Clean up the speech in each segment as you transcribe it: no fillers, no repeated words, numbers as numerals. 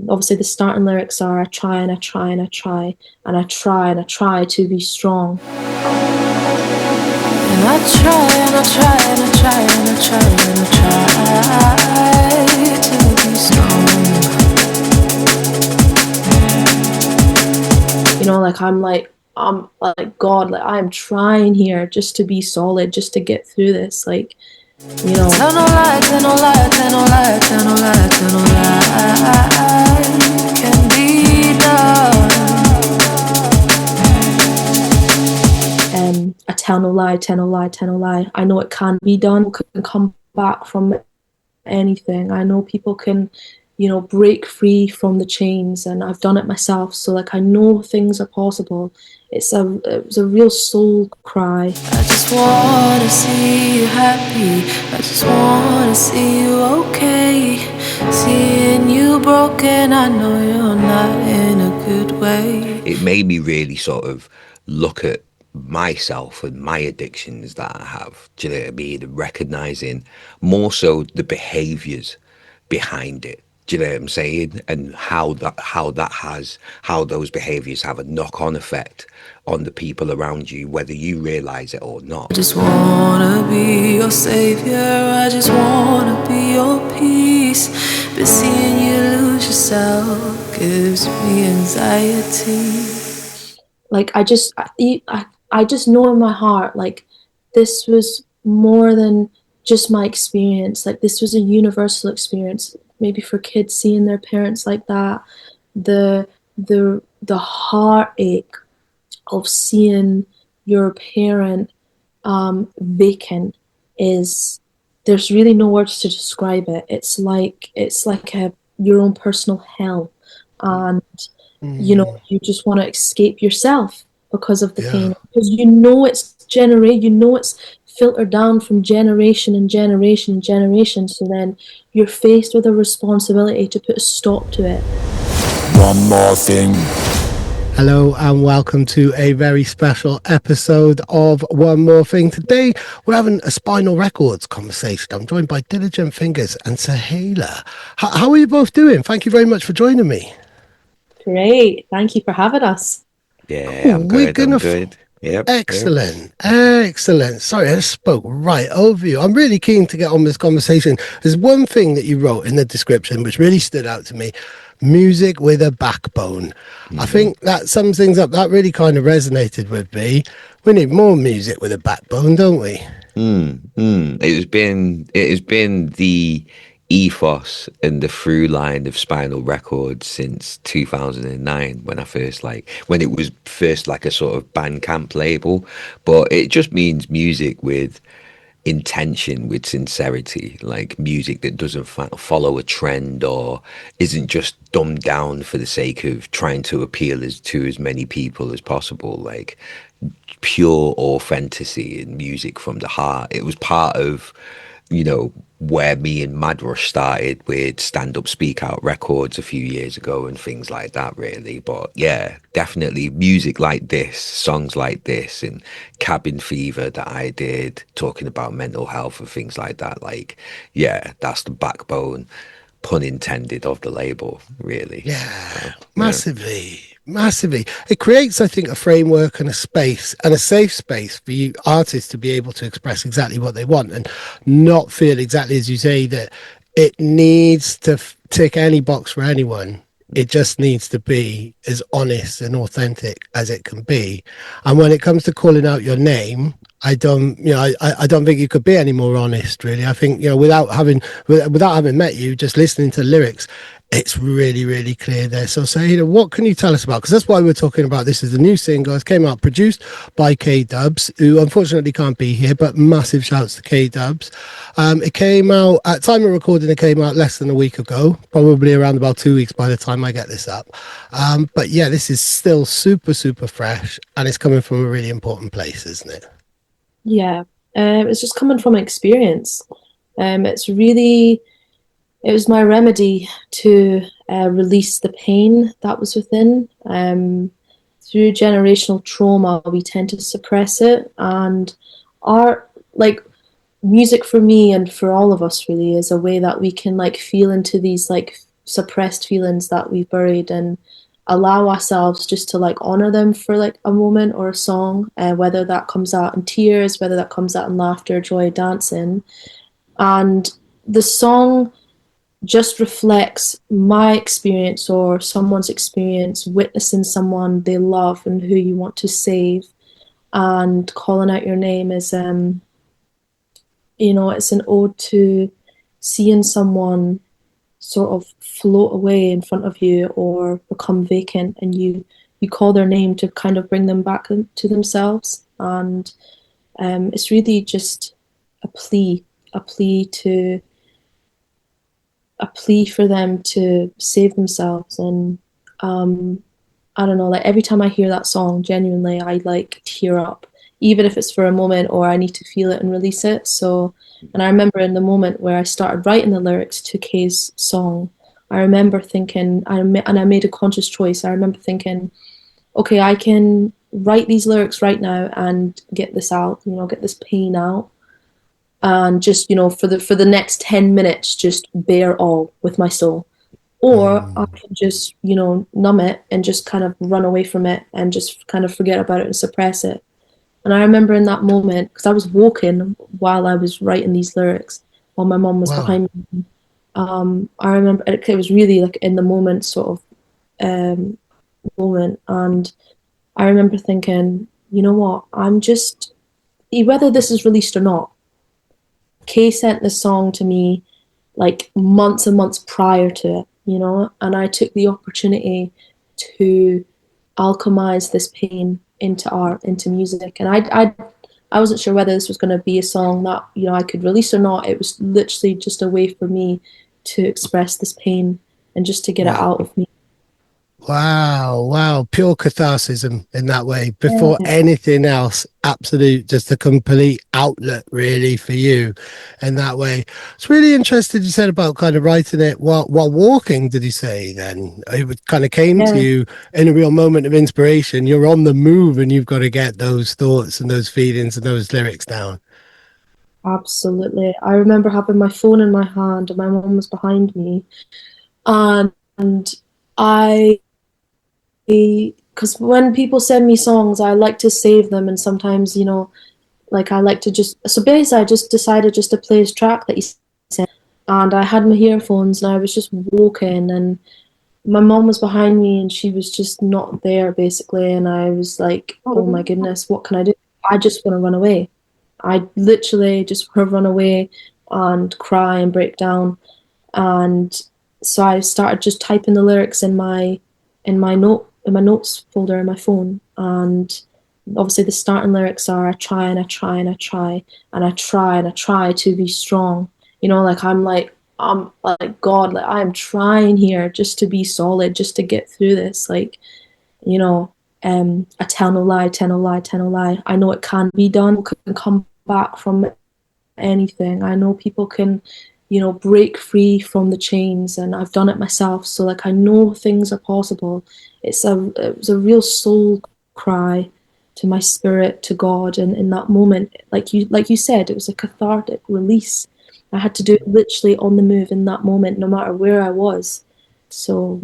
obviously the starting lyrics are, I try and I try and I try and I try and I try to be strong. And I try and I try and I try and I try and I try to be strong. You know, like I'm like God, like I'm trying here just to be solid, just to get through this, like, you know. Tell no lie, tell no lie, tell no lie, tell no lie, tell no lie can be done. I tell no lie, tell no lie, tell no lie. I know it can be done, can come back from anything. I know people can, you know, break free from the chains, and I've done it myself. So like I know things are possible. It was a real soul cry. I just wanna see you happy. I just wanna see you okay. Seeing you broken, I know you're not in a good way. It made me really sort of look at myself and my addictions that I have. Do you know what I mean? And recognizing more so the behaviors behind it. Do you know what I'm saying? And how those behaviors have a knock-on effect on the people around you, whether you realize it or not. I just wanna be your savior. I just wanna be your peace. But seeing you lose yourself gives me anxiety. Like I just know in my heart, like this was more than just my experience. Like this was a universal experience. Maybe for kids seeing their parents like that, the heartache of seeing your parent vacant is, there's really no words to describe it. It's like your own personal hell, and you know, you just want to escape yourself because of the pain, because you know it's filtered down from generation and generation and generation. So then you're faced with a responsibility to put a stop to it. One more thing. Hello and welcome to a very special episode of One More Thing. Today we're having a Spynal Records conversation. I'm joined by Diligent Fingers and Sahala. How are you both doing? Thank you very much for joining me. Great. Thank you for having us. Yeah, I'm good. I'm good. Yep. Excellent. Excellent. Sorry, I just spoke right over you. I'm really keen to get on this conversation. There's one thing that you wrote in the description which really stood out to me. Music with a backbone. Mm-hmm. I think that sums things up. That really kind of resonated with me. We need more music with a backbone, don't we? It has been the ethos and the through line of Spynal Records since 2009 when it was first like a sort of Bandcamp label. But it just means music with intention, with sincerity, like music that doesn't follow a trend or isn't just dumbed down for the sake of trying to appeal to as many people as possible, like pure authenticity and music from the heart. It was part of, you know, where me and Mad Rush started with Stand Up Speak Out Records a few years ago and things like that, really. But yeah, definitely music like this, songs like this, and Cabin Fever that I did, talking about mental health and things like that. Like, yeah, that's the backbone, pun intended, of the label, really. Yeah, massively. It creates, I think, a framework and a space and a safe space for you artists to be able to express exactly what they want and not feel exactly as you say that it needs to tick any box for anyone. It just needs to be as honest and authentic as it can be. And when it comes to calling out your name, I don't think you could be any more honest, really. I think, you know, without having met you, just listening to the lyrics, it's really, really clear there. So, Sahala, what can you tell us about? Because that's why we're talking about this. Is the new single. It came out produced by Caedubs, who unfortunately can't be here, but massive shouts to Caedubs. It came out, at time of recording, it came out less than a week ago, probably around about 2 weeks by the time I get this up. But yeah, this is still super, super fresh, and it's coming from a really important place, isn't it? Yeah, it's just coming from experience. It was my remedy to release the pain that was within. Through generational trauma, we tend to suppress it, and art, like music for me and for all of us really, is a way that we can like feel into these like suppressed feelings that we've buried, and allow ourselves just to like honor them for like a moment or a song, whether that comes out in tears, whether that comes out in laughter, joy, dancing. And the song just reflects my experience or someone's experience witnessing someone they love and who you want to save. And calling out your name is, it's an ode to seeing someone sort of float away in front of you or become vacant, and you call their name to kind of bring them back to themselves. And it's really just a plea, a plea to a plea for them to save themselves. And I don't know, like every time I hear that song, genuinely, I like tear up, even if it's for a moment or I need to feel it and release it. So, and I remember in the moment where I started writing the lyrics to Kay's song, I remember thinking, and I made a conscious choice. I remember thinking, okay, I can write these lyrics right now and get this out, get this pain out, and just, for the next 10 minutes, just bear all with my soul. Or I can just, numb it and just kind of run away from it and just kind of forget about it and suppress it. And I remember in that moment, because I was walking while I was writing these lyrics, while my mom was behind me. I remember it was really like in the moment sort of moment. And I remember thinking, you know what, I'm just, whether this is released or not, Kay sent this song to me like months and months prior to it, and I took the opportunity to alchemize this pain into art, into music. And I wasn't sure whether this was going to be a song that, I could release or not. It was literally just a way for me to express this pain and just to get it out of me. Wow. Pure catharsis in that way. Before Yeah. anything else, absolute, just a complete outlet really for you in that way. It's really interesting you said about kind of writing it while walking, did you say then? It kind of came to you in a real moment of inspiration. You're on the move and you've got to get those thoughts and those feelings and those lyrics down. Absolutely. I remember having my phone in my hand and my mom was behind me. And I, because when people send me songs, I like to save them, and sometimes, like I like to just, so basically I just decided just to play his track that he sent, and I had my earphones and I was just walking, and my mom was behind me and she was just not there basically, and I was like, oh my goodness, what can I do? I just want to run away. I literally just want to run away and cry and break down. And so I started just typing the lyrics in my notes folder in my phone. And obviously the starting lyrics are, I try and I try and I try and I try and I try to be strong. I'm like, God, like I'm trying here just to be solid, just to get through this. Like, I tell no lie, tell no lie, tell no lie. I know it can be done, can come back from anything. I know people can, break free from the chains, and I've done it myself. So like, I know things are possible. It was a real soul cry to my spirit, to God. And in that moment, like you said, it was a cathartic release. I had to do it literally on the move in that moment, no matter where I was. So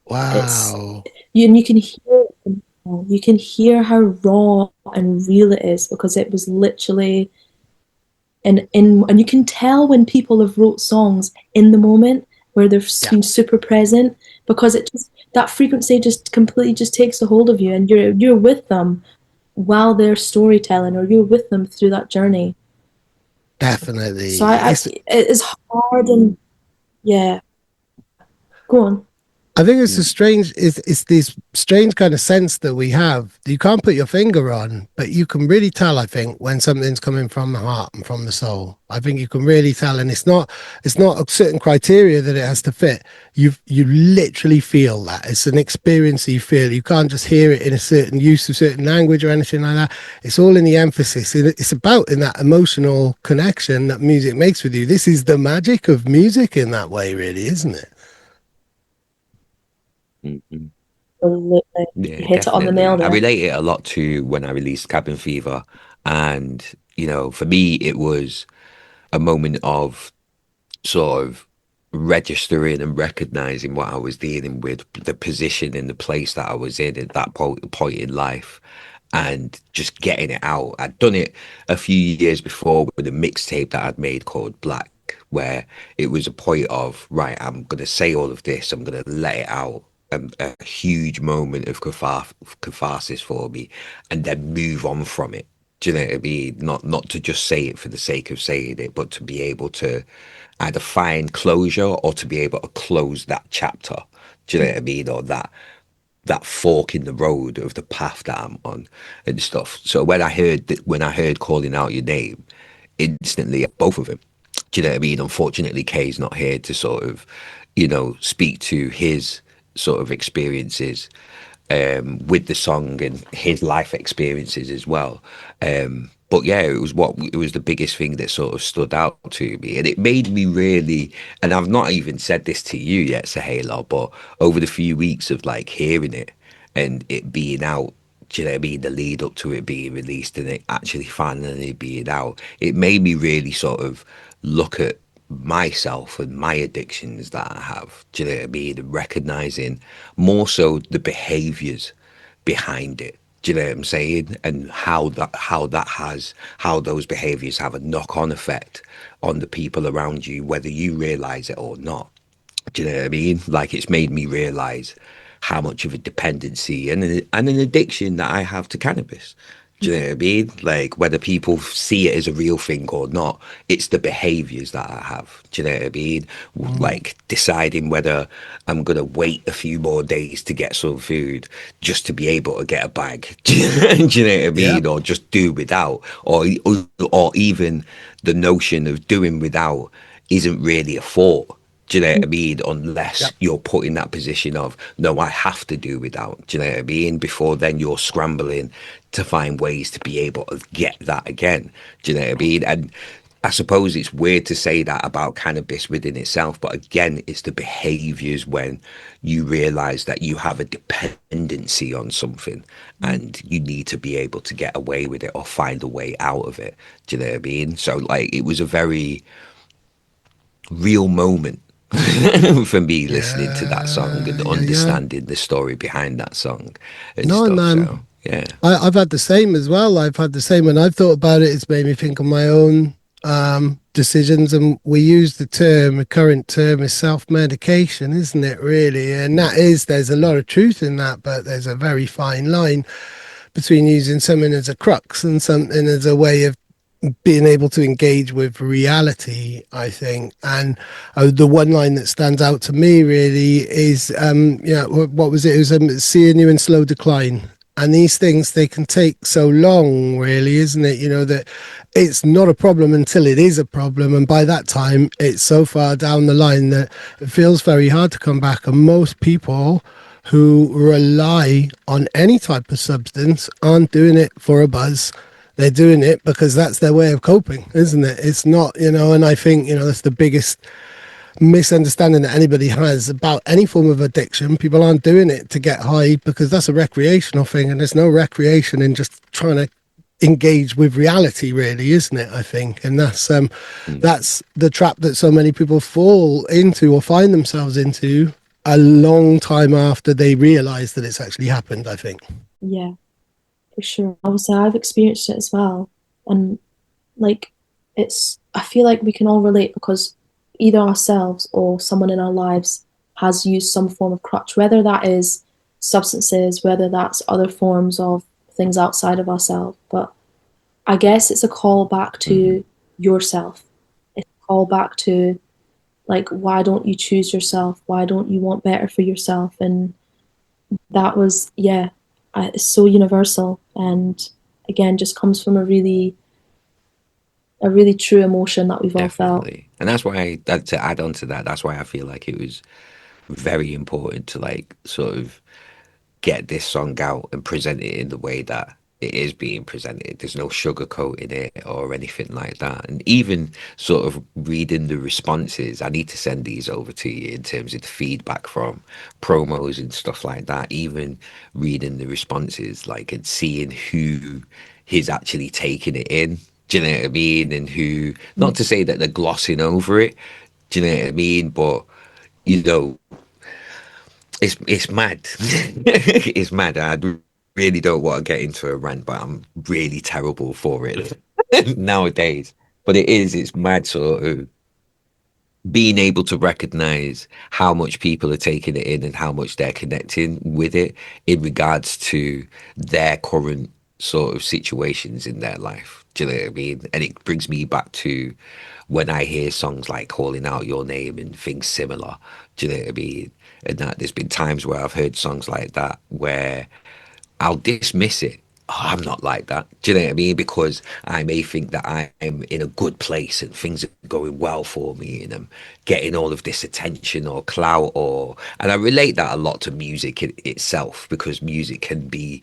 wow. you can hear it. You can hear how raw and real it is, because it was literally and you can tell when people have wrote songs in the moment where they've been super present, because it just, that frequency just completely just takes a hold of you, and you're with them while they're storytelling, or you're with them through that journey. Definitely. So it's hard, and yeah, go on. I think it's it's this strange kind of sense that we have. You can't put your finger on, but you can really tell, I think, when something's coming from the heart and from the soul. I think you can really tell, and it's not a certain criteria that it has to fit. You literally feel that. It's an experience you feel. You can't just hear it in a certain use of certain language or anything like that. It's all in the emphasis. It's about in that emotional connection that music makes with you. This is the magic of music in that way, really, isn't it? Mm-hmm. Absolutely. Yeah, You hit it on the definitely. nail I there. relate it a lot to when I released Cabin Fever. And, for me, it was a moment of sort of registering and recognizing what I was dealing with, the position and the place that I was in at that point in life, and just getting it out. I'd done it a few years before with a mixtape that I'd made called Black, where it was a point of, right, I'm going to say all of this, I'm going to let it out. A huge moment of catharsis for me, and then move on from it. Do you know what I mean? Not to just say it for the sake of saying it, but to be able to either find closure or to be able to close that chapter. Do you know what I mean? Or that fork in the road of the path that I'm on and stuff. So when I heard calling out your name, instantly both of them. Do you know what I mean? Unfortunately, Kay's not here to sort of, speak to his sort of experiences with the song and his life experiences as well. But yeah, it was the biggest thing that sort of stood out to me, and it made me really. And I've not even said this to you yet, Sahala, but over the few weeks of like hearing it and it being out, do you know what I mean? The lead up to it being released and it actually finally being out, it made me really sort of look at myself and my addictions that I have. Do you know what I mean? And recognizing more so the behaviors behind it. Do you know what I'm saying? And how those behaviors have a knock on effect on the people around you, whether you realize it or not. Do you know what I mean? Like, it's made me realize how much of a dependency and an addiction that I have to cannabis. Do you know what I mean? Like, whether people see it as a real thing or not, it's the behaviors that I have. Do you know what I mean? Like, deciding whether I'm going to wait a few more days to get some food just to be able to get a bag. Do you know what I Yeah. mean? Or just do without. Or even the notion of doing without isn't really a thought. Do you know what I mean? Unless Yep. you're put in that position of, no, I have to do without. Do you know what I mean? Before then, you're scrambling to find ways to be able to get that again. Do you know what I mean? And I suppose it's weird to say that about cannabis within itself, but again, it's the behaviors when you realize that you have a dependency on something and you need to be able to get away with it or find a way out of it. Do you know what I mean? So, like, it was a very real moment for me listening to that song and Yeah. understanding the story behind that song and No, and stuff. So yeah. I've had the same as well. I've had the same when I've thought about it. It's made me think of my own decisions, and we use the current term is self-medication, isn't it? Really, and there's a lot of truth in that, but there's a very fine line between using something as a crux and something as a way of being able to engage with reality, I think. And the one line that stands out to me really is, what was it? It was seeing you in slow decline. And these things, they can take so long, really, isn't it? That it's not a problem until it is a problem. And by that time, it's so far down the line that it feels very hard to come back. And most people who rely on any type of substance aren't doing it for a buzz. They're doing it because that's their way of coping, isn't it? It's not, and I think, that's the biggest misunderstanding that anybody has about any form of addiction. People aren't doing it to get high because that's a recreational thing, and there's no recreation in just trying to engage with reality, really, isn't it? I think, and that's the trap that so many people fall into or find themselves into a long time after they realize that it's actually happened, I think. Yeah, for sure. Obviously, I've experienced it as well. And like, I feel like we can all relate because either ourselves or someone in our lives has used some form of crutch, whether that is substances, whether that's other forms of things outside of ourselves. But I guess it's a call back to yourself. It's a call back to, like, why don't you choose yourself? Why don't you want better for yourself? And that was, it's so universal, and again, just comes from a really true emotion that we've all felt. Definitely. And that's why, to add on to that, that's why I feel like it was very important to, like, sort of get this song out and present it in the way that it is being presented. There's no sugarcoating it or anything like that. And even sort of reading the responses, I need to send these over to you in terms of the feedback from promos and stuff like that. Even reading the responses, like, and seeing who is actually taking it in. Do you know what I mean? And who, not to say that they're glossing over it, Do you know what I mean? But you know, it's mad. It's mad. Really don't want to get into a rant, but I'm really terrible for it nowadays. But it's mad sort of being able to recognize how much people are taking it in and how much they're connecting with it in regards to their current sort of situations in their life. Do you know what I mean? And it brings me back to when I hear songs like Calling Out Your Name and things similar. Do you know what I mean? And that there's been times where I've heard songs like that where I'll dismiss it. Oh, I'm not like that. Do you know what I mean? Because I may think that I'm in a good place and things are going well for me and I'm getting all of this attention or clout and I relate that a lot to music itself because music can be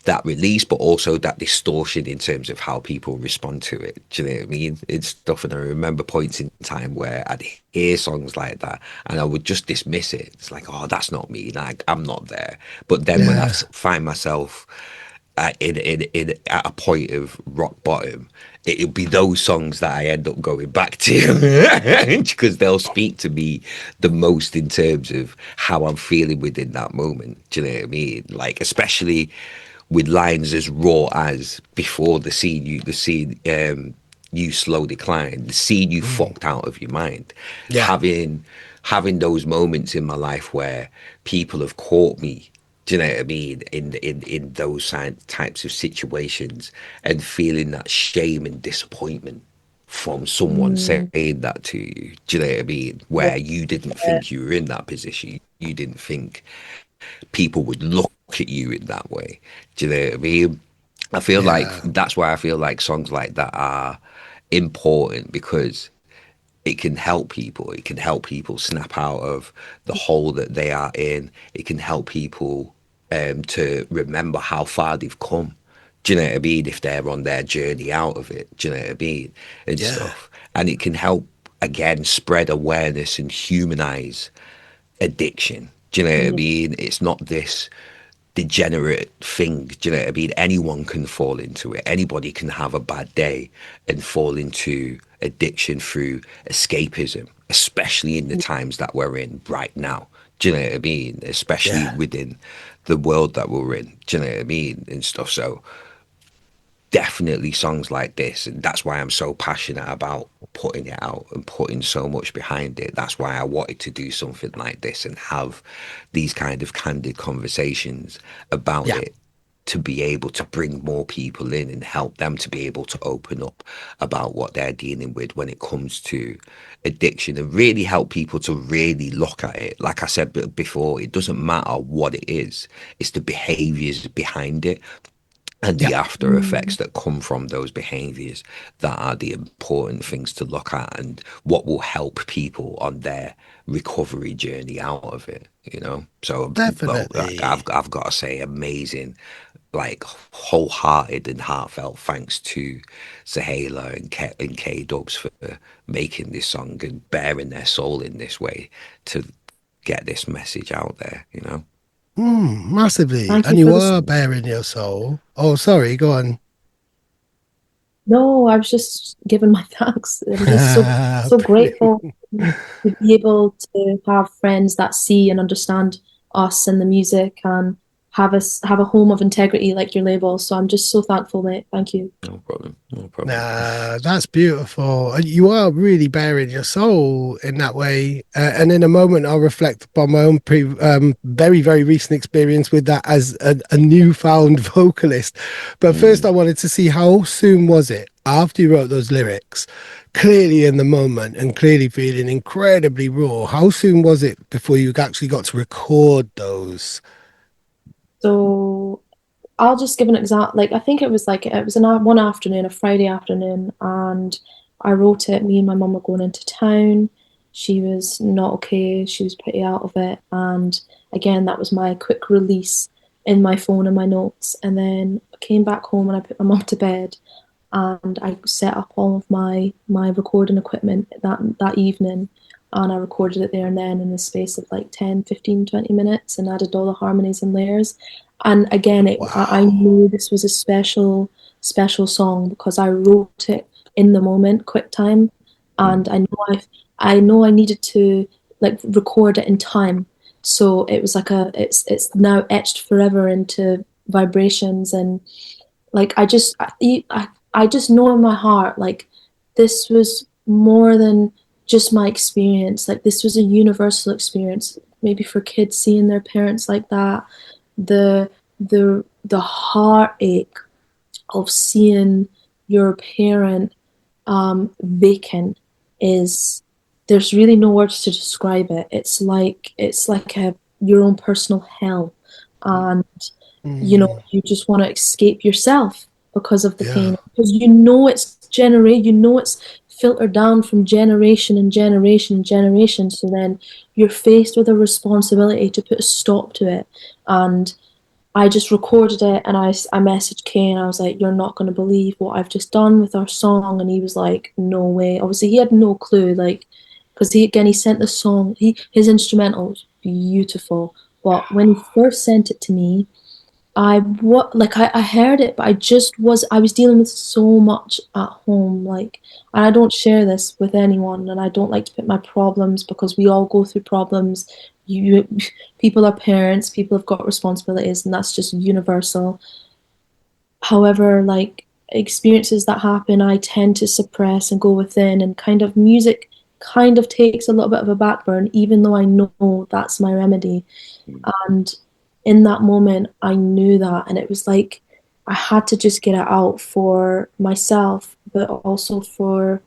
that release, but also that distortion in terms of how people respond to it. Do you know what I mean? It's stuff, and I remember points in time where I'd hear songs like that, and I would just dismiss it. It's like, oh, that's not me. Like I'm not there. But then when I Yeah, find myself in at a point of rock bottom, it'll be those songs that I end up going back to because they'll speak to me the most in terms of how I'm feeling within that moment. Do you know what I mean? Like especially with lines as raw as before you slow decline, the scene you mm, fucked out of your mind. yeah, Having those moments in my life where people have caught me, do you know what I mean, in those types of situations and feeling that shame and disappointment from someone Mm, saying that to you. Do you know what I mean? yeah, Where you didn't think you were in that position. You didn't think people would look at you in that way. Do you know what I mean? I feel like yeah, that's why I feel like songs like that are important because it can help people. It can help people snap out of the hole that they are in. It can help people to remember how far they've come. Do you know what I mean? If they're on their journey out of it, do you know what I mean? And yeah, stuff. And it can help, again, spread awareness and humanize addiction. Do you know what I yeah, mean? It's not this degenerate thing. Do you know what I mean? Anyone can fall into it. Anybody can have a bad day and fall into addiction through escapism, especially in the times that we're in right now. Do you know what I mean? Especially yeah. within the world that we're in. Do you know what I mean? And stuff. So definitely songs like this, and that's why I'm so passionate about putting it out and putting so much behind it. That's why I wanted to do something like this and have these kind of candid conversations about Yeah, it, to be able to bring more people in and help them to be able to open up about what they're dealing with when it comes to addiction, and really help people to really look at it. Like I said before, it doesn't matter what it is, it's the behaviors behind it and yeah, the after mm, effects that come from those behaviors that are the important things to look at and what will help people on their recovery journey out of it, you know. So well, definitely. I've got to say amazing, like wholehearted and heartfelt thanks to Sahala and Caedubs for making this song and bearing their soul in this way to get this message out there, you know. Massively. thank you And you for this. are bearing your soul. Oh, sorry, go on. No, I was just giving my thanks. I'm just so Brilliant. grateful to be able to have friends that see and understand us and the music and have a home of integrity like your label. So I'm just so thankful, mate. Thank you. No problem, no problem. Nah, that's beautiful. You are really bearing your soul in that way. And in a moment, I'll reflect upon my own very, very recent experience with that as a newfound vocalist. But first, I Mm. wanted to see how soon was it after you wrote those lyrics, clearly in the moment and clearly feeling incredibly raw. How soon was it before you actually got to record those? So I'll just give an example. Like I think it was one afternoon, a Friday afternoon, and I wrote it. Me and my mum were going into town. She was not okay. She was pretty out of it, and again, that was my quick release in my phone and my notes. And then I came back home and I put my mum to bed, and I set up all of my recording equipment that evening, and I recorded it there and then in the space of like 10, 15, 20 minutes and added all the harmonies and layers. And again, I Wow. knew this was a special song because I wrote it in the moment, quick time, and Mm. I know I know I needed to like record it in time. So it was like it's now etched forever into vibrations, and like I just know in my heart like this was more than just my experience. Like this was a universal experience. Maybe for kids seeing their parents like that, the the heartache of seeing your parent vacant is, there's really no words to describe it. It's like your own personal hell, and you know you just want to escape yourself because of the Yeah. pain, because you know it's filtered down from generation and generation and generation. So then you're faced with a responsibility to put a stop to it. And I just recorded it, and I messaged Kay and I was like, you're not going to believe what I've just done with our song. And he was like, no way. Obviously he had no clue, like, because he sent the song, his instrumental was beautiful, but when he first sent it to me, I heard it, but I was dealing with so much at home, like, and I don't share this with anyone, and I don't like to put my problems, because we all go through problems. You People are parents, people have got responsibilities, and that's just universal. However, like experiences that happen, I tend to suppress and go within, and kind of music kind of takes a little bit of a backburn, even though I know that's my remedy. And in that moment, I knew that, and it was like I had to just get it out for myself, but also for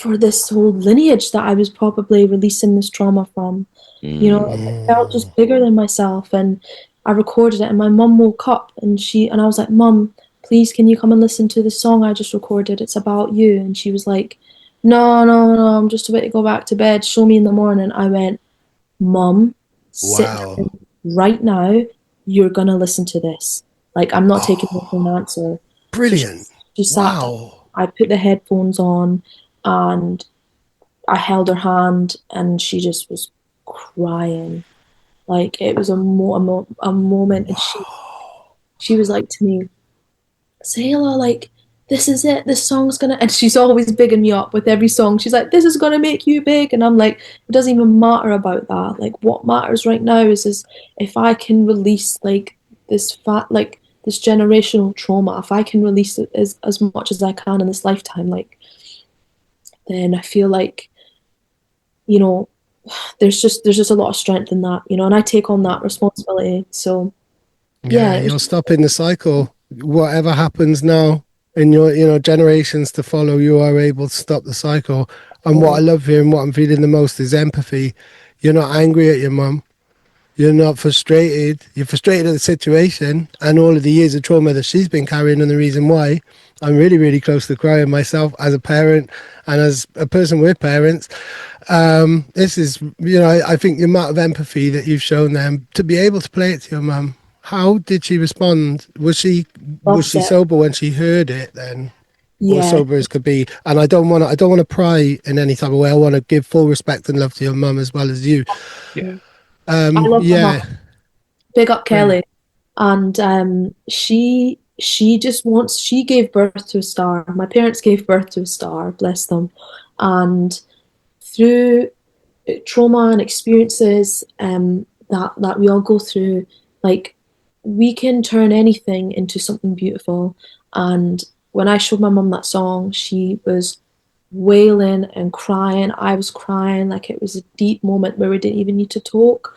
this whole lineage that I was probably releasing this trauma from. You know, it felt just bigger than myself, and I recorded it. And my mum woke up, and I was like, "Mum, please, can you come and listen to the song I just recorded? It's about you." And she was like, "No, no, no, I'm just about to go back to bed. Show me in the morning." I went, "Mum, sit Wow. down right now. You're gonna listen to this. Like, I'm not taking no for an answer." So Brilliant. she sat down. Wow. I put the headphones on, and I held her hand, and she just was crying. Like, it was a moment, and she was like to me, "Sahala, like, this is it. This song's gonna," and she's always bigging me up with every song. She's like, "This is gonna make you big," and I'm like, it doesn't even matter about that. Like, what matters right now is if I can release like this generational trauma. If I can release it as much as I can in this lifetime, like, then I feel like, you know, there's just a lot of strength in that, you know, and I take on that responsibility. So yeah, Yeah, you're stopping the cycle. Whatever happens now in your, generations to follow, you are able to stop the cycle. And what I love here and what I'm feeling the most is empathy. You're not angry at your mum. You're not frustrated. You're frustrated at the situation and all of the years of trauma that she's been carrying, and the reason why. I'm really, really close to crying myself as a parent and as a person with parents. This is, I think the amount of empathy that you've shown them to be able to play it to your mum. How did she respond? Was she upset. sober when she heard it then? Or Yeah, sober as could be? And I don't want to pry in any type of way. I want to give full respect and love to your mum as well as you. Yeah. I love my mom. Yeah, Big up brilliant. Kelly. And she gave birth to a star. My parents gave birth to a star, bless them. And through trauma and experiences that we all go through, like, we can turn anything into something beautiful. And when I showed my mum that song, she was wailing and crying. I was crying, like it was a deep moment where we didn't even need to talk.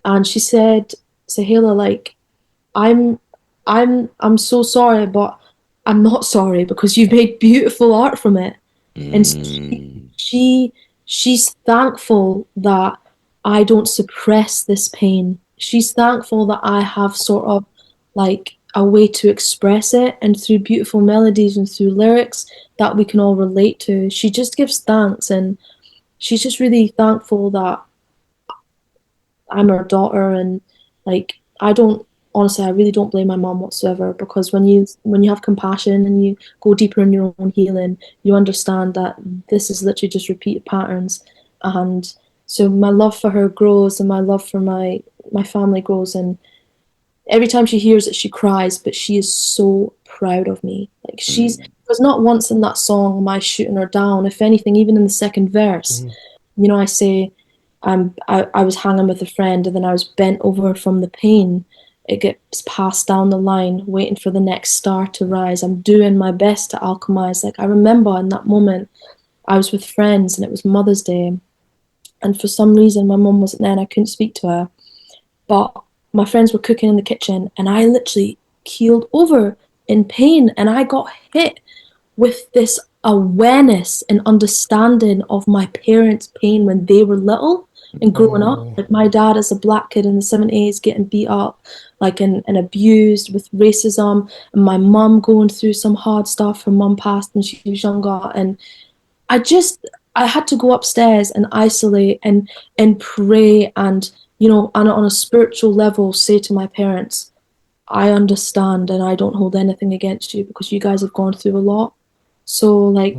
And she said, "Sahala, like, I'm I'm so sorry, but I'm not sorry, because you've made beautiful art from it." And so she she's thankful that I don't suppress this pain. She's thankful that I have sort of like a way to express it, and through beautiful melodies and through lyrics that we can all relate to. She just gives thanks, and she's just really thankful that I'm her daughter. And like, I don't, honestly, I really don't blame my mom whatsoever, because when you have compassion and you go deeper in your own healing, you understand that this is literally just repeated patterns. And so my love for her grows, and my love for my family grows, and every time she hears it, she cries, but she is so proud of me. Like, Because not once in that song am I shooting her down. If anything, even in the second verse, I say, I was hanging with a friend and then I was bent over from the pain. It gets passed down the line, waiting for the next star to rise. I'm doing my best to alchemize. Like, I remember in that moment, I was with friends and it was Mother's Day. And for some reason, my mum wasn't there and I couldn't speak to her. But my friends were cooking in the kitchen and I literally keeled over in pain and I got hit with this awareness and understanding of my parents' pain when they were little and growing up. Like, my dad as a black kid in the 70s getting beat up, like, and abused with racism, and my mum going through some hard stuff. Her mum passed when she was younger, and I had to go upstairs and isolate and pray and, on a spiritual level, say to my parents, I understand and I don't hold anything against you because you guys have gone through a lot. So, like,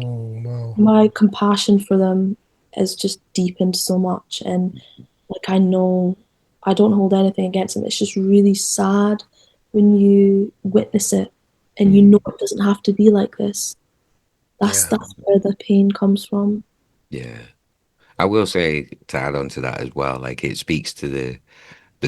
my compassion for them has just deepened so much. And, like, I know I don't hold anything against them. It's just really sad when you witness it and you know it doesn't have to be like this. That's where the pain comes from. Yeah. I will say, to add on to that as well, like, it speaks to the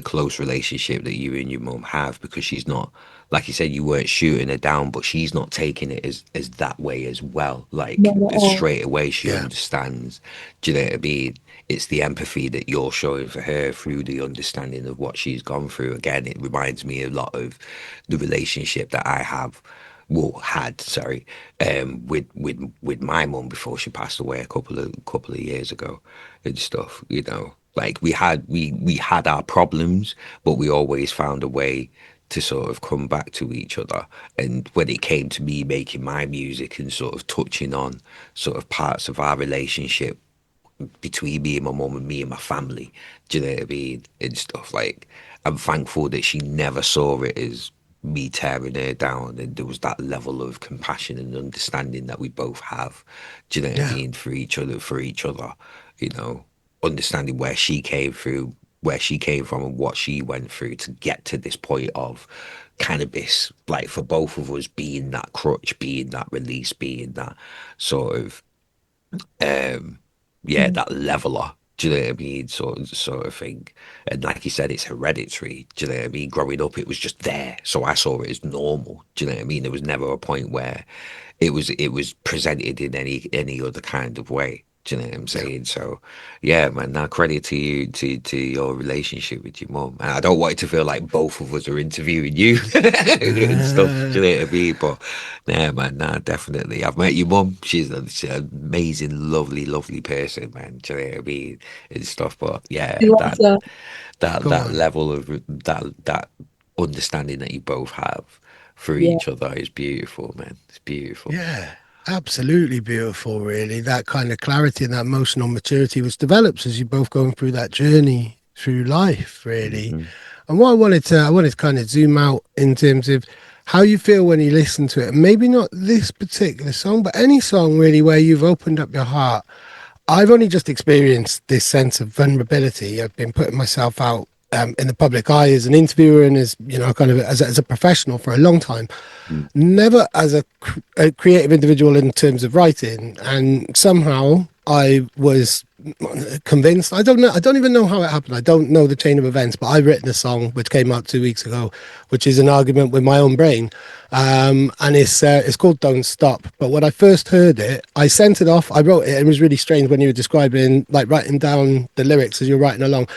close relationship that you and your mum have, because she's not, like you said, you weren't shooting her down, but she's not taking it as that way as well. Like, Not at all. straight away she understands. Do you know what I mean? It's the empathy that you're showing for her through the understanding of what she's gone through. Again, it reminds me a lot of the relationship that I have, with my mum before she passed away a couple of years ago and stuff. Like, we had our problems, but we always found a way to sort of come back to each other. And when it came to me making my music and sort of touching on sort of parts of our relationship between me and my mum and me and my family, do you know what I mean? And stuff, like, I'm thankful that she never saw it as me tearing her down, and there was that level of compassion and understanding that we both have, do you know what I mean, for each other, understanding where she came from and what she went through to get to this point of cannabis, like, for both of us being that crutch, being that release, being that sort of that leveler. Do you know what I mean? Sort of thing. And like you said, it's hereditary. Do you know what I mean? Growing up, it was just there, so I saw it as normal. Do you know what I mean? There was never a point where it was presented in any other kind of way. Do you know what I'm saying? So, yeah, man, now credit to you, to your relationship with your mum. And I don't want it to feel like both of us are interviewing you and stuff. Do you know what I mean? But, yeah, man, nah, definitely. I've met your mum. She's an amazing, lovely, lovely person, man. Do you know what I mean? And stuff. But, yeah, that level of that understanding that you both have for each other is beautiful, man. It's beautiful. Yeah, absolutely beautiful, really. That kind of clarity and that emotional maturity which develops as you're both going through that journey through life, really. And what I wanted to kind of zoom out in terms of how you feel when you listen to it. Maybe not this particular song, but any song really where you've opened up your heart. I've only just experienced this sense of vulnerability. I've been putting myself out in the public eye as an interviewer and as, kind of as a professional for a long time. Never as a creative individual in terms of writing. And somehow I was convinced. I don't know. I don't even know how it happened. I don't know the chain of events, but I've written a song which came out 2 weeks ago, which is an argument with my own brain. And it's called Don't Stop. But when I first heard it, I sent it off. I wrote it. It was really strange when you were describing, like, writing down the lyrics as you're writing along.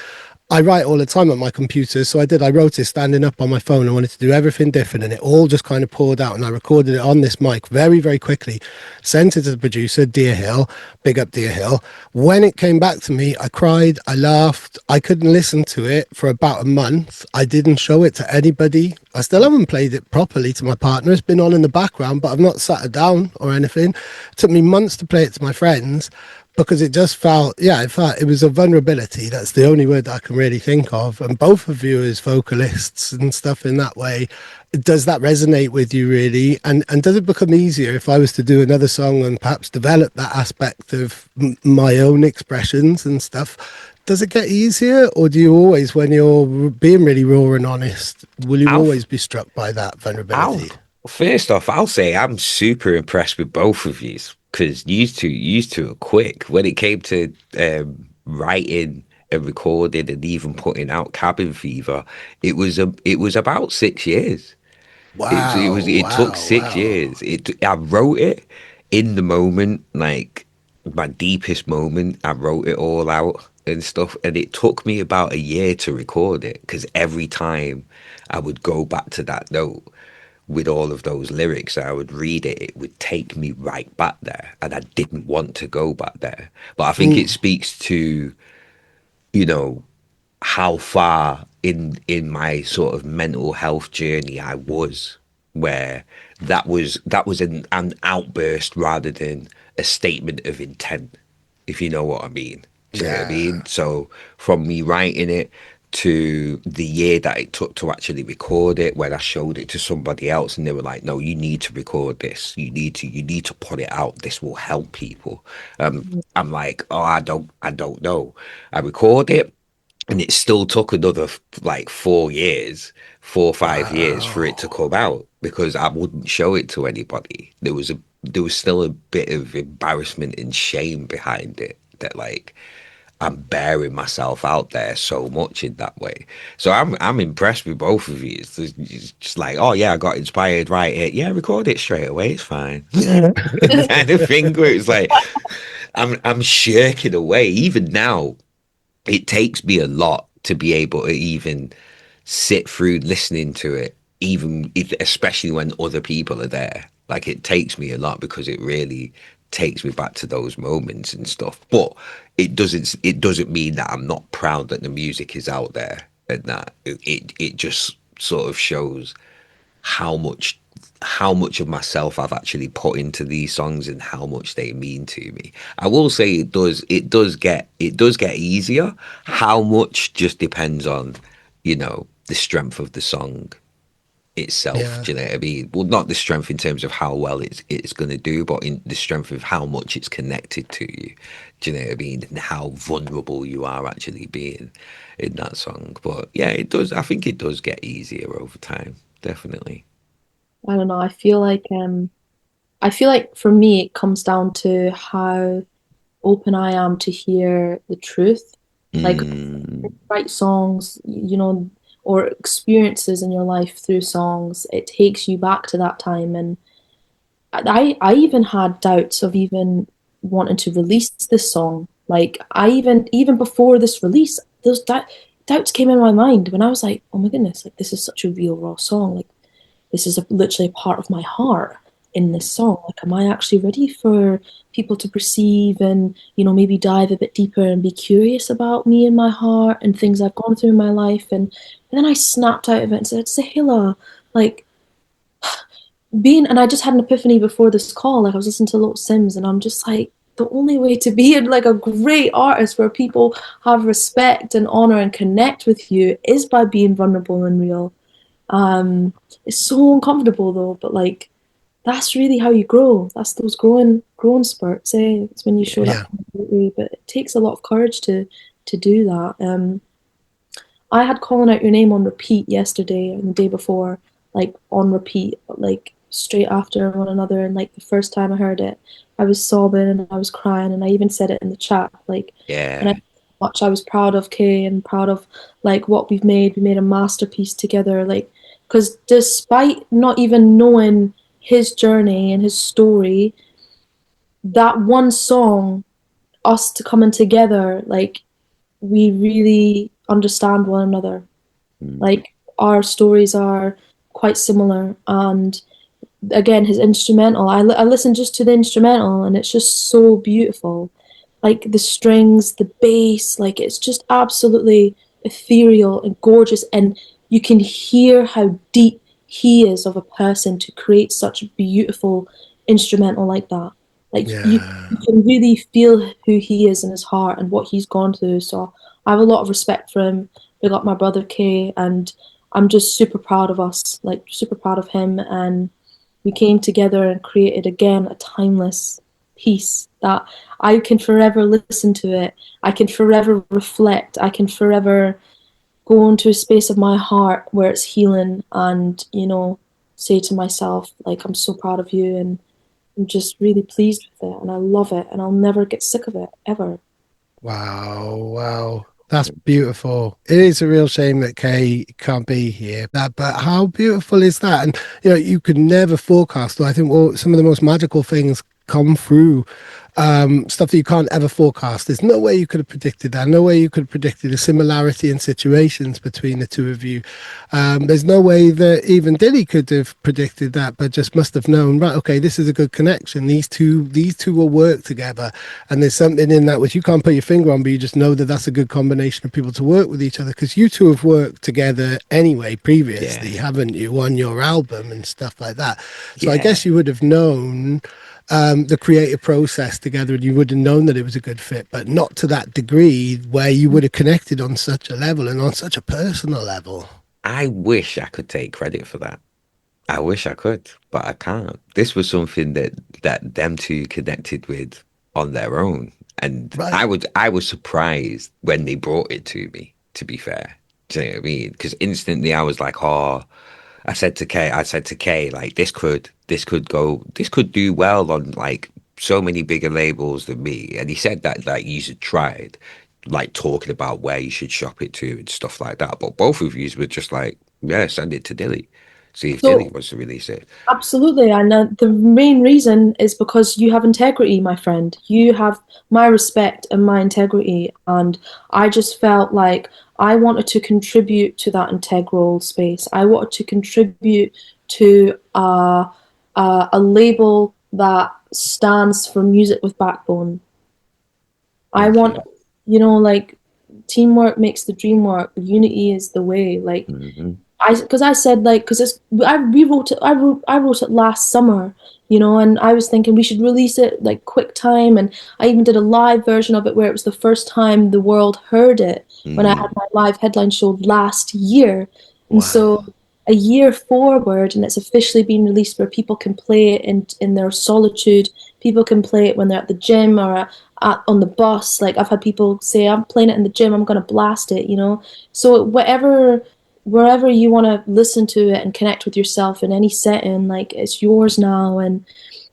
I write all the time on my computer, so I wrote it standing up on my phone. I wanted to do everything different, and it all just kind of poured out, and I recorded it on this mic very, very quickly, sent it to the producer, Dear Hill, big up Dear Hill. When it came back to me, I cried, I laughed, I couldn't listen to it for about a month. I didn't show it to anybody. I still haven't played it properly to my partner. It's been on in the background, but I've not sat it down or anything. It took me months to play it to my friends, because it just felt, it was a vulnerability. That's the only word that I can really think of. And both of you as vocalists and stuff in that way, does that resonate with you really? And does it become easier if I was to do another song and perhaps develop that aspect of my own expressions and stuff? Does it get easier, or do you always, when you're being really raw and honest, will you always be struck by that vulnerability? First off, I'll say I'm super impressed with both of you because you two are quick when it came to writing and recording and even putting out Cabin Fever. It was about 6 years. Wow, It took wow, 6 years. wow. I wrote it in the moment, like my deepest moment. I wrote it all out and stuff, and it took me about a year to record it because every time I would go back to that note with all of those lyrics, I would read it. It would take me right back there, and I didn't want to go back there. But I think it Mm, speaks to, you know, how far in my sort of mental health journey I was, where that was an outburst rather than a statement of intent, if you know what I mean. Do you know what I yeah. mean? So from me writing it to the year that it took to actually record it, when I showed it to somebody else and they were like, no, you need to record this, you need to put it out, this will help people. I'm like, oh, I don't know. I record it, and it still took another like 4 years, 4 or 5 years for it to Wow. come out because I wouldn't show it to anybody. There was still a bit of embarrassment and shame behind it, that like I'm bearing myself out there so much in that way. So I'm impressed with both of you. It's just like, oh yeah, I got inspired, write it, yeah, record it straight away, it's fine. Kind of thing where it's like I'm shirking away. Even now, it takes me a lot to be able to even sit through listening to it, especially when other people are there. Like it takes me a lot because it really takes me back to those moments and stuff. But it doesn't mean that I'm not proud that the music is out there, and that it just sort of shows how much how much of myself I've actually put into these songs and how much they mean to me. I will say it does get easier. How much just depends on, the strength of the song itself. Yeah. Do you know what I mean? Well, not the strength in terms of how well it's going to do, but in the strength of how much it's connected to you. Do you know what I mean? And how vulnerable you are actually being in that song. But yeah, it does. I think it does get easier over time. Definitely. I don't know. I feel like for me it comes down to how open I am to hear the truth. Like Mm, write songs, or experiences in your life through songs, it takes you back to that time. And I even had doubts of even wanting to release this song. Like I even before this release, those doubts came in my mind when I was like, oh my goodness, like this is such a real raw song. Like this is literally a part of my heart in this song. Like, am I actually ready for people to perceive and, maybe dive a bit deeper and be curious about me and my heart and things I've gone through in my life? And then I snapped out of it and said, Sahila, like, and I just had an epiphany before this call. Like, I was listening to Little Sims and I'm just like, the only way to be like a great artist where people have respect and honor and connect with you is by being vulnerable and real. It's so uncomfortable though, but like that's really how you grow. That's those growing spurts, eh? It's when you show that yeah. Yeah. vulnerability, but it takes a lot of courage to do that. I had Calling Out Your Name on repeat yesterday and the day before, like on repeat, like straight after one another. And like the first time I heard it, I was sobbing and I was crying, and I even said it in the chat, like, and I Yeah. much I was proud of Kay and proud of like what we've made. We made a masterpiece together, like, because despite not even knowing his journey and his story, that one song, us to coming together, like we really understand one another. Mm. Like our stories are quite similar, and again, his instrumental. I listened just to the instrumental, and it's just so beautiful. Like the strings, the bass, like it's just absolutely ethereal and gorgeous, and you can hear how deep he is of a person to create such a beautiful instrumental like that. Like you Yeah. can really feel who he is in his heart and what he's gone through. So I have a lot of respect for him. We got my brother Kay, and I'm just super proud of us, like super proud of him. And we came together and created again a timeless piece that I can forever listen to it. I can forever reflect. I can forever go into a space of my heart where it's healing and, say to myself, like, I'm so proud of you, and I'm just really pleased with it, and I love it, and I'll never get sick of it ever. Wow. That's beautiful. It is a real shame that Kay can't be here. But how beautiful is that? And you could never forecast. I think some of the most magical things come through stuff that you can't ever forecast. There's no way you could have predicted that. No way you could have predicted a similarity in situations between the two of you. There's no way that even Dili could have predicted that, but just must have known, right, okay, this is a good connection. These two will work together. And there's something in that which you can't put your finger on, but you just know that that's a good combination of people to work with each other, because you two have worked together anyway previously, haven't you, on your album and stuff like that. So I guess you would have known the creative process together, and you would have known that it was a good fit, but not to that degree where you would have connected on such a level and on such a personal level. I wish I could take credit for that. I wish I could, but I can't. This was something that them two connected with on their own, and Right. I was surprised when they brought it to me. To be fair, do you know what I mean? Because instantly I was like, oh, I said to Kay, like this could do well on like so many bigger labels than me, and he said that like you should try it, like talking about where you should shop it to and stuff like that. But both of you were just like, yeah, send it to Dili. See if Dili So wants to release it. absolutely, and the main reason is because you have integrity, my friend. You have my respect and my integrity, and I just felt like I wanted to contribute to that integral space. I wanted to contribute to a label that stands for music with backbone. I Thank want, you. like, teamwork makes the dream work. Unity is the way. Like, Hmm. I said, like, because we wrote it, I wrote it last summer, and I was thinking we should release it like quick time, and I even did a live version of it where it was the first time the world heard it when I had my live headline show last year, and so Wow. a year forward, and it's officially been released where people can play it in their solitude. People can play it when they're at the gym or on the bus. Like, I've had people say, I'm playing it in the gym, I'm gonna blast it, so wherever you want to listen to it and connect with yourself in any setting, like, it's yours now. And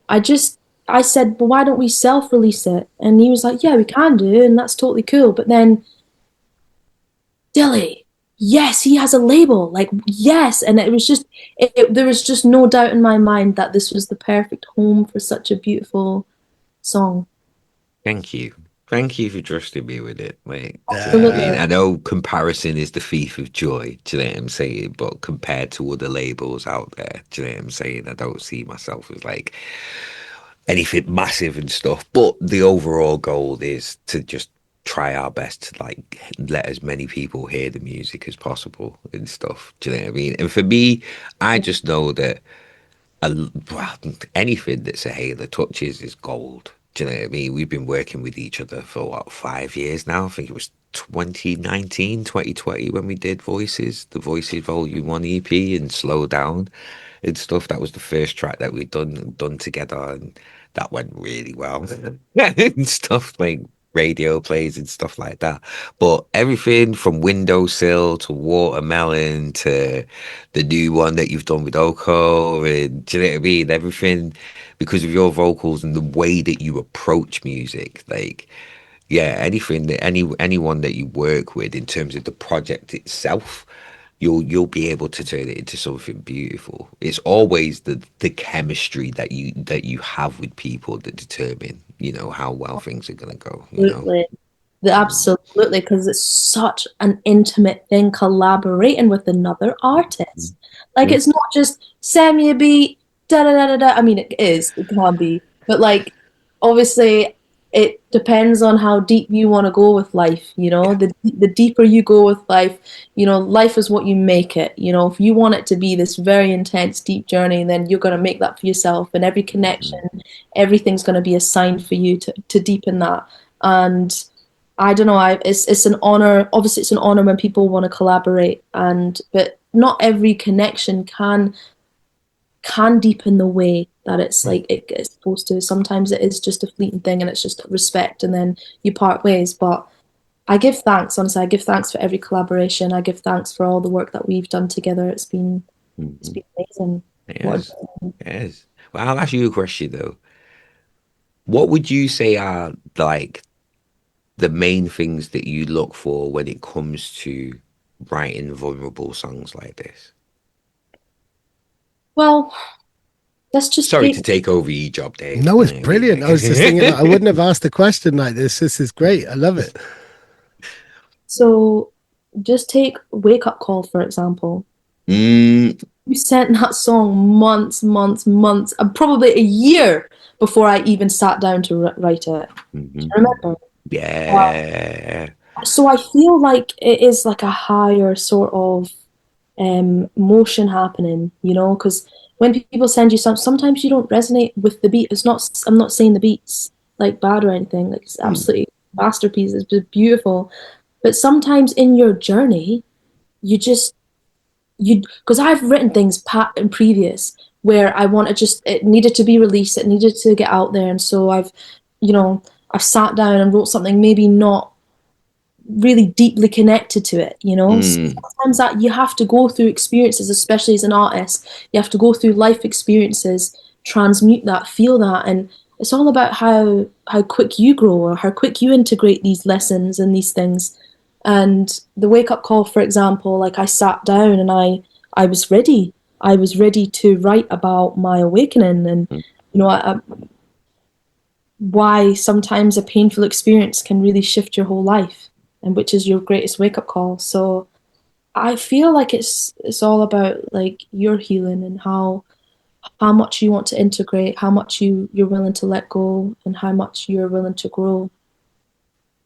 I said, well, why don't we self-release it? And he was like, yeah, we can do, and that's totally cool. But then Dili, yes, he has a label, like, yes. And it was just, there was just no doubt in my mind that this was the perfect home for such a beautiful song. Thank you. Thank you for trusting me with it. Like, do you know what I mean? Absolutely. I know comparison is the thief of joy, do you know what I'm saying? But compared to other labels out there, do you know what I'm saying? I don't see myself as like anything massive and stuff. But the overall goal is to just try our best to like let as many people hear the music as possible and stuff. Do you know what I mean? And for me, I just know that well, anything that Sahala touches is gold. Do you know what I mean? We've been working with each other for what, 5 years now? I think it was 2019, 2020 when we did the Voices Volume 1 EP and Slow Down and stuff. That was the first track that we'd done together, and that went really well. And stuff like radio plays and stuff like that. But everything from Windowsill to Watermelon to the new one that you've done with Oko, and do you know what I mean? Everything because of your vocals and the way that you approach music, like yeah, anything that anyone that you work with in terms of the project itself, you'll be able to turn it into something beautiful. It's always the chemistry that you have with people that determine, how well things are gonna go. Absolutely. Absolutely, because it's such an intimate thing collaborating with another artist. Like, Mhm. it's not just send me a beat, da da da da da. I mean, it can be, but like, obviously, it depends on how deep you want to go with life. Yeah. The deeper you go with life, life is what you make it. If you want it to be this very intense, deep journey, then you're gonna make that for yourself, and every connection, everything's gonna be a sign for you to deepen that. And I don't know. It's an honor. Obviously, it's an honor when people want to collaborate, but not every connection can deepen the way that it's like it's supposed to. Sometimes it is just a fleeting thing, and it's just respect, and then you part ways. But I give thanks, honestly. I give thanks for every collaboration. I give thanks for all the work that we've done together. It's been amazing. What? Yes. Yes. Well, I'll ask you a question though. What would you say are like the main things that you look for when it comes to writing vulnerable songs like this? Well, let's just Sorry to take. take over your job, Dave. No, You it's know what I mean? brilliant. I was just thinking that I wouldn't have asked a question like this. This is great. I love it. So, just take "Wake Up Call" for example. Mm, You sent that song months, probably a year before I even sat down to write it. Do mhm. you remember? Yeah. So I feel like it is like a higher sort of motion happening, because when people send you sometimes you don't resonate with the beat. It's not. I'm not saying the beat's like bad or anything. Like it's Mm, absolutely masterpiece. It's just beautiful. But sometimes in your journey, you just because I've written things pat and previous where I want to just it needed to be released. It needed to get out there, and so you know, I've sat down and wrote something maybe not really deeply connected to it. So mm, sometimes that you have to go through experiences, especially as an artist. You have to go through life experiences, transmute that, feel that, and it's all about how quick you grow or how quick you integrate these lessons and these things. And the wake up call, for example, like I sat down and I was ready. I was ready to write about my awakening and mm. why sometimes a painful experience can really shift your whole life and which is your greatest wake up call. So I feel like it's all about like your healing and how much you want to integrate, how much you're willing to let go and how much you're willing to grow.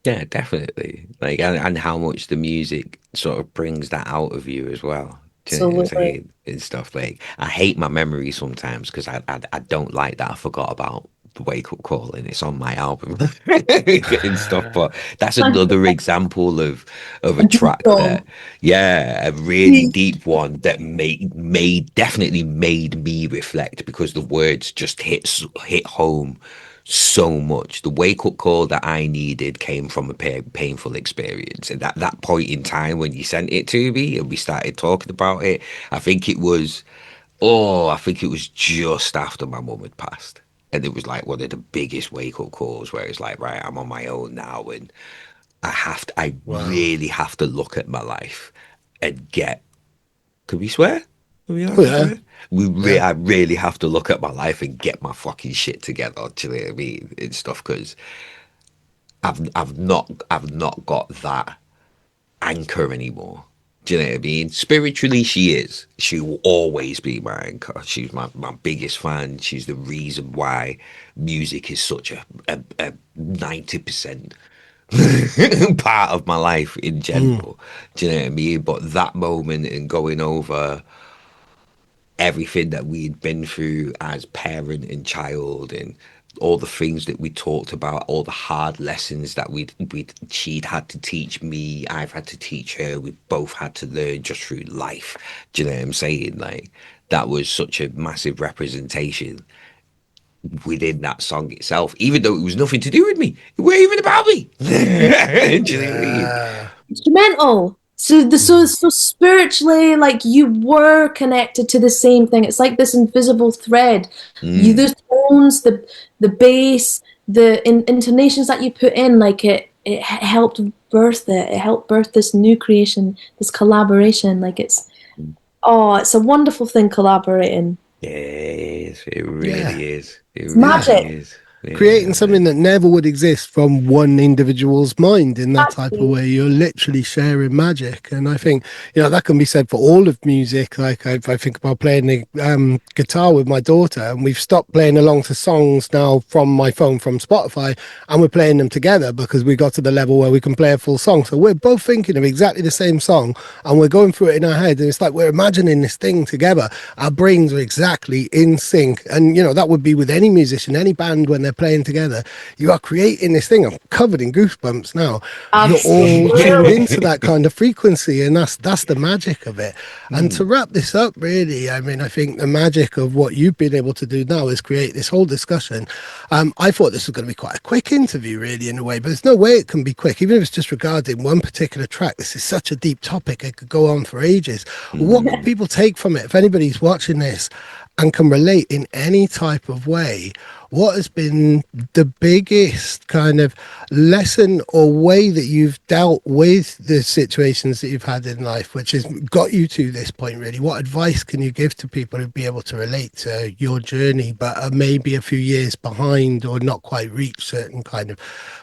Yeah, definitely. Like, and how much the music sort of brings that out of you as well. Do you know what I'm Absolutely. saying? And stuff like, I hate my memory sometimes because I don't like that I forgot about the wake up call and it's on my album and stuff. But that's another example of a track So, that, yeah, a really deep one that definitely made me reflect because the words just hit home so much. The wake up call that I needed came from a painful experience. And at that point in time when you sent it to me and we started talking about it, I think it was, I think it was just after my mum had passed. And it was like one of the biggest wake up calls where it's like, right, I'm on my own now and I Wow. really have to look at my life and get, could we swear? Are we allowed Oh, to yeah. swear? Yeah. I really have to look at my life and get my fucking shit together. Do you know what I mean? And stuff because I've not got that anchor anymore. Do you know what I mean? Spiritually, she is. She will always be my anchor. She's my biggest fan. She's the reason why music is such a 90% part of my life in Mm. general. Do you know what I mean? But that moment and going over everything that we'd been through as parent and child and all the things that we talked about, all the hard lessons that she'd had to teach me, I've had to teach her, we both had to learn just through life. Do you know what I'm saying? Like that was such a massive representation within that song itself, even though it was nothing to do with me. It wasn't even about me. Do you know what I mean? Yeah. instrumental. So spiritually, like you were connected to the same thing. It's like this invisible thread. You Mm. the tones, the bass, the intonations that you put in, like it helped birth it. It helped birth this new creation, this collaboration. Like it's a wonderful thing collaborating. Yes, it Yeah. really is. It It's really Yeah. magic. is. Creating Yeah, something man. that never would exist from one individual's mind in that type of Exactly. way. You're literally sharing magic. And I think, that can be said for all of music. Like I think about playing the guitar with my daughter, and we've stopped playing along to songs now from my phone from Spotify, and we're playing them together because we got to the level where we can play a full song. So we're both thinking of exactly the same song and we're going through it in our head. And it's like we're imagining this thing together. Our brains are exactly in sync. And, that would be with any musician, any band when they're playing together. You are creating this thing. I'm covered in goosebumps now. You're all tuned Absolutely. into that kind of frequency, and that's the magic of it. And to Mm, wrap this up, really, I mean, I think the magic of what you've been able to do now is create this whole discussion. I thought this was going to be quite a quick interview, really, in a way, but there's no way it can be quick, even if it's just regarding one particular track. This is such a deep topic; it could go on for ages. What could mm. people take from it? If anybody's watching this and can relate in any type of way, what has been the biggest kind of lesson or way that you've dealt with the situations that you've had in life, which has got you to this point, really? What advice can you give to people who'd be able to relate to your journey, but are maybe a few years behind or not quite reached certain kind of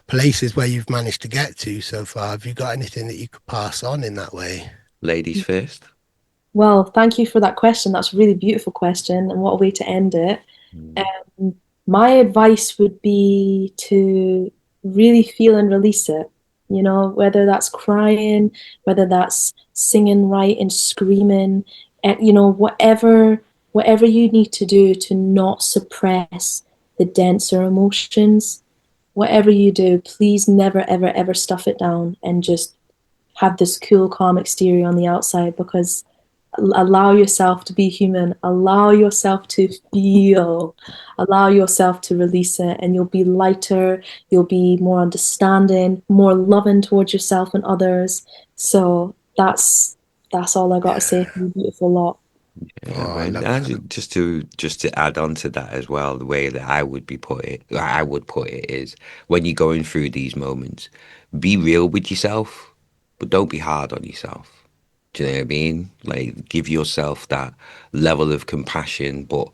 places where you've managed to get to so far? Have you got anything that you could pass on in that way? Ladies first. Well, thank you for that question. That's a really beautiful question, and what a way to end it. Mm. Um, my advice would be to really feel and release it, whether that's crying, whether that's singing, writing, screaming, and, whatever you need to do to not suppress the denser emotions. Whatever you do, please never, ever, ever stuff it down and just have this cool, calm exterior on the outside, because allow yourself to be human, allow yourself to feel, allow yourself to release it, and you'll be lighter, you'll be more understanding, more loving towards yourself and others. So that's all I got to say for you beautiful lot. Yeah, Oh, I man. love And that. just to add on to that as well, the way that I would put it is when you're going through these moments, be real with yourself, but don't be hard on yourself. Do you know what I mean? Like, give yourself that level of compassion, but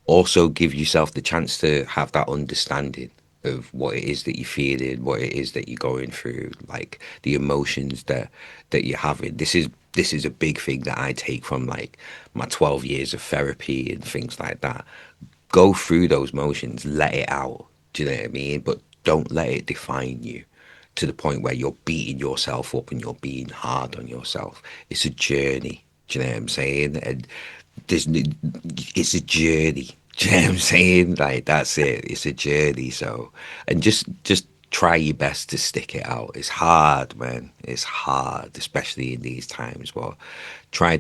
also give yourself the chance to have that understanding of what it is that you're feeling, what it is that you're going through, like the emotions that you're having. This is a big thing that I take from like my 12 years of therapy and things like that. Go through those motions, let it out. Do you know what I mean? But don't let it define you to the point where you're beating yourself up and you're being hard on yourself. It's a journey. Do you know what I'm saying? And it's a journey. Do you know what I'm saying? Like, that's it. It's a journey. So, and just try your best to stick it out. It's hard, man. It's hard, especially in these times. But try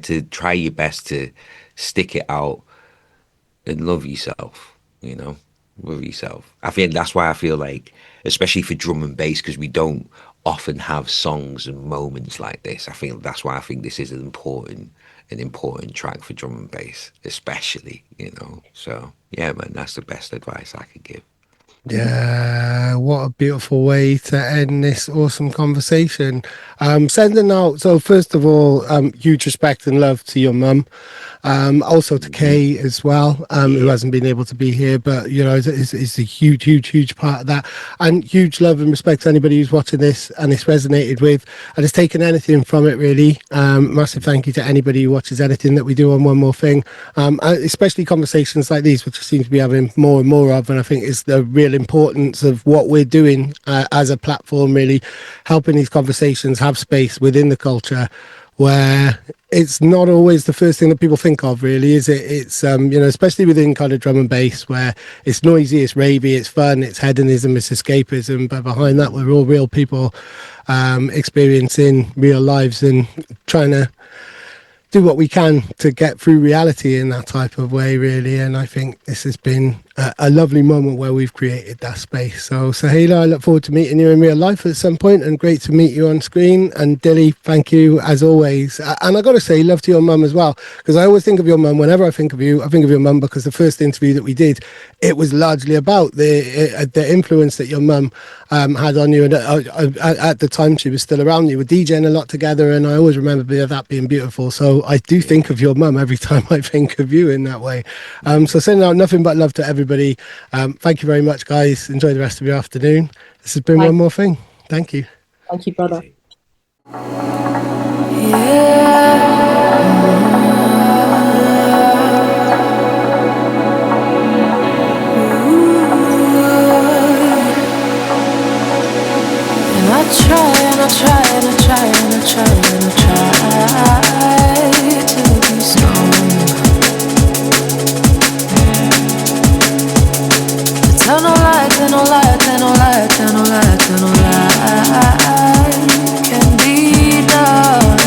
your best to stick it out and love yourself, love yourself. I think that's why I feel like, especially for drum and bass, because we don't often have songs and moments like this. I think that's why I think this is an important track for drum and bass, especially. So yeah, man, that's the best advice I could give. Yeah, what a beautiful way to end this awesome conversation. Sending out, so first of all, huge respect and love to your mum. Also to Kay as well, who Yeah. hasn't been able to be here, but is a huge, huge, huge part of that. And huge love and respect to anybody who's watching this and it's resonated with and has taken anything from it, really. Massive thank you to anybody who watches anything that we do on One More Thing, especially conversations like these, which I seem to be having more and more of. And I think it's the real importance of what we're doing as a platform, really helping these conversations have space within the culture, where it's not always the first thing that people think of, really, is it? It's especially within kind of drum and bass, where it's noisy, it's ravey, it's fun, it's hedonism, it's escapism, but behind that we're all real people experiencing real lives and trying to do what we can to get through reality in that type of way, really. And I think this has been a lovely moment where we've created that space. So Sahala, I look forward to meeting you in real life at some point, and great to meet you on screen. And Dili, thank you as always. And I got to say, love to your mum as well, because I always think of your mum. Whenever I think of you, I think of your mum, because the first interview that we did, it was largely about the influence that your mum had on you. And at the time she was still around, you were DJing a lot together, and I always remember that being beautiful. So I do think of your mum every time I think of you in that way. So sending out nothing but love to everybody. Thank you very much, guys. Enjoy the rest of your afternoon. This has been One More Thing. Thank you. Thank you, brother. And I try and I try and I try and I try and I try to be strong. Tell no lie, tell no lie, tell no lie, tell no lie, tell no lie can be done.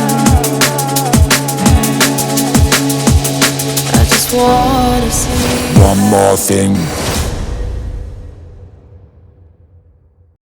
I just wanna see One more thing.